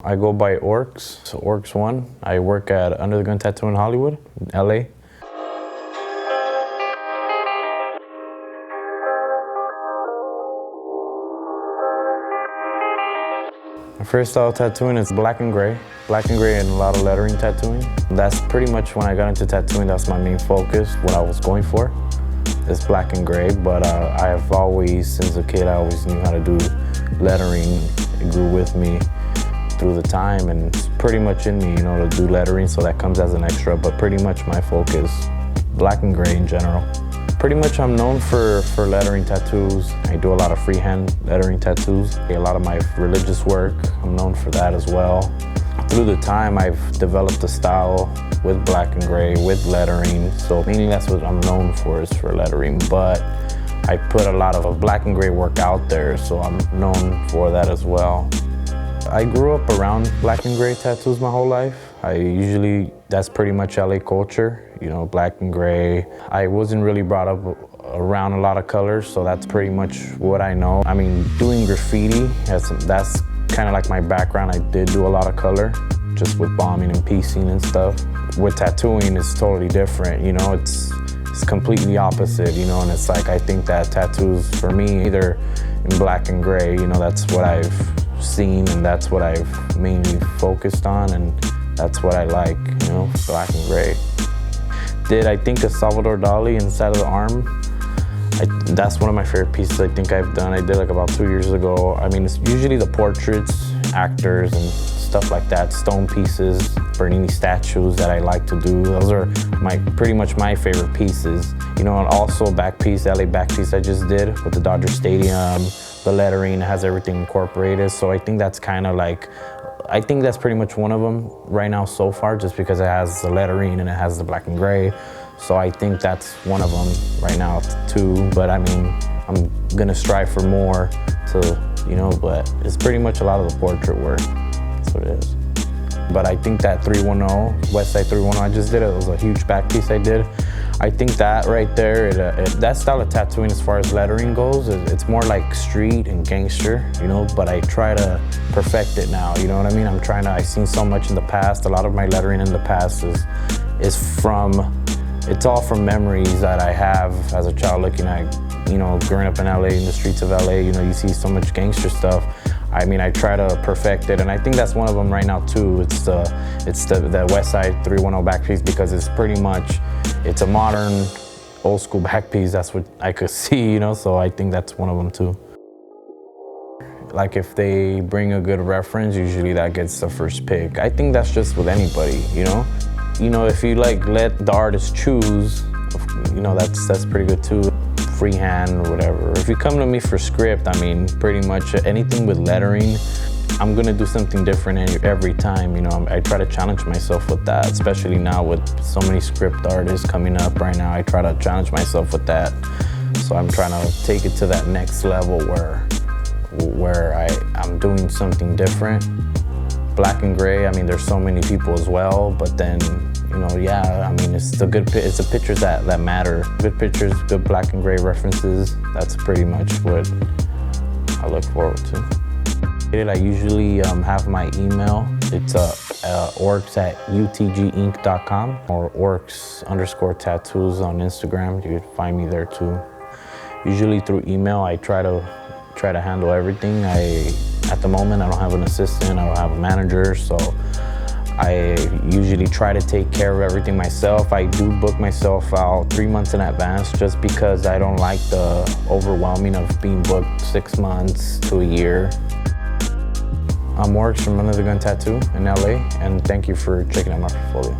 I go by Orks, so Orks 1. I work at Under the Gun Tattoo in Hollywood, LA. My first style of tattooing is black and gray. Black and gray and a lot of lettering tattooing. That's pretty much when I got into tattooing, that's my main focus, what I was going for. It's black and gray, but I have always, since a kid, I always knew how to do lettering. It grew with me through the time, and it's pretty much in me, to do lettering, so that comes as an extra, but pretty much my focus, black and gray in general. Pretty much I'm known for lettering tattoos. I do a lot of freehand lettering tattoos. A lot of my religious work, I'm known for that as well. Through the time, I've developed a style with black and gray, with lettering, so mainly that's what I'm known for, is for lettering, but I put a lot of black and gray work out there, so I'm known for that as well. I grew up around black and gray tattoos my whole life. That's pretty much LA culture, black and gray. I wasn't really brought up around a lot of colors, so that's pretty much what I know. I mean, doing graffiti, that's kind of like my background. I did do a lot of color, just with bombing and piecing and stuff. With tattooing, it's totally different, it's completely opposite, and it's like, I think that tattoos, for me, either in black and gray, that's what I've seen, and that's what I've mainly focused on, and that's what I like, black and gray. I think of Salvador Dali inside of the arm. That's one of my favorite pieces I think I've done. I did like about 2 years ago. I mean, it's usually the portraits, actors, and stuff like that, stone pieces, Bernini statues that I like to do. Those are pretty much my favorite pieces. And also back piece, LA back piece I just did with the Dodger Stadium. The lettering has everything incorporated, so I think that's kind of like, I think that's pretty much one of them right now so far, just because it has the lettering and it has the black and gray. So I think that's one of them right now, too. But I mean, I'm gonna strive for more but it's pretty much a lot of the portrait work. That's what it is. But I think that 310, West Side 310 I just did, it was a huge back piece I did. I think that right there, that style of tattooing as far as lettering goes, it's more like street and gangster, but I try to perfect it now, you know what I mean? I've seen so much in the past. A lot of my lettering in the past it's all from memories that I have as a child, looking at, growing up in LA, in the streets of LA, you see so much gangster stuff. I mean, I try to perfect it, and I think that's one of them right now too. It's the West Side 310 back piece, because it's pretty much, it's a modern, old school back piece. That's what I could see, so I think that's one of them too. Like, if they bring a good reference, usually that gets the first pick. I think that's just with anybody, if you let the artist choose, that's pretty good too. Freehand or whatever. If you come to me for script, I mean, pretty much anything with lettering, I'm gonna do something different every time. I try to challenge myself with that, especially now with so many script artists coming up right now. I try to challenge myself with that. So I'm trying to take it to that next level where I'm doing something different. Black and gray, I mean, there's so many people as well, but then, I mean, it's the pictures that matter. Good pictures, good black and gray references. That's pretty much what I look forward to. I usually have my email. It's orks@utginc.com or orks_tattoos on Instagram. You can find me there too. Usually through email, I try to handle everything. At the moment, I don't have an assistant, I don't have a manager, so I usually try to take care of everything myself. I do book myself out 3 months in advance, just because I don't like the overwhelming of being booked 6 months to a year. I'm Orks from Under the Gun Tattoo in LA, and thank you for checking out my portfolio.